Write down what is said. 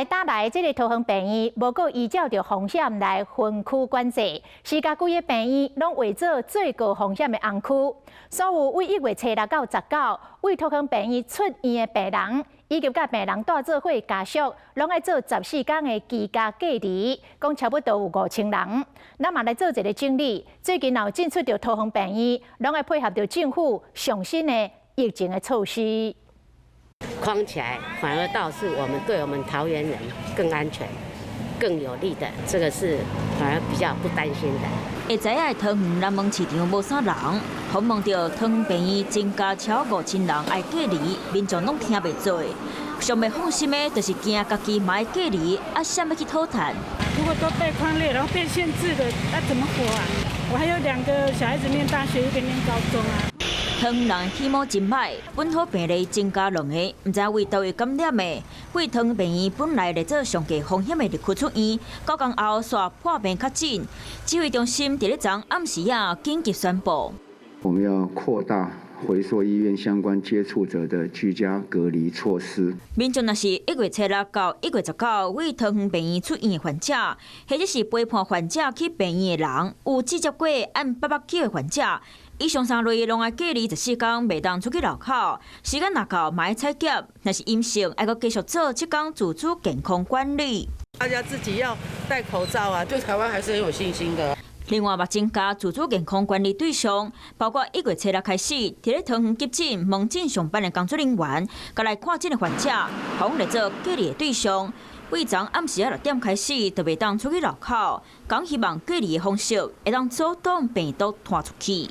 来打来这个桃园病院，无过依照着风险来分区管制，是甲规个病院拢为做最高风险的红区。所有为1月初6到19，为桃园病院出院的病人，以及甲病人带做伙家属，拢爱做14天的居家隔离，共差不多有5000人。咱嘛来做一个整理，最近有进出着桃园病院，拢爱配合着政府上新的疫情的措施。 框起来，反而倒是对我们桃园人更安全、更有利的，这个是反而比较不担心的。会知影桃园南门市场无啥人，访问到桃园病院增加超5000人爱隔离，民众拢听袂做。上袂放心的，就是惊家己嘛爱隔离，想要去讨谈。如果都被框列，然后被限制的，怎么活啊？我还有2个小孩子念大学，1个念高中啊。 桃园人起码真歹，本土病例增加2个，唔知为倒位感染的。为桃园病院本来来做上低风险的入区出院，9天后煞破病确诊。指挥中心伫咧昨暗时紧急宣布，我们要扩大回溯医院相关接触者的居家隔离措施。民众若是1月初6到1月19为桃园病院出院的患者，或者是陪伴患者去病院的人，有直接过按889的患者。 以上3类拢爱隔离14天，袂当出去路口。时间若到，嘛要采检，若是阴性，还阁继续做7天自主健康管理。大家自己要戴口罩啊，对台湾还是很有信心的。另外，嘛增加自主健康管理对象，包括1月初6开始，伫咧桃园急诊、门诊上班的工作人员，甲来看诊的患者，拢来做隔离的对象。为昨暗时6点开始，就袂当出去路口。讲希望隔离的方式会当阻挡病毒传出去。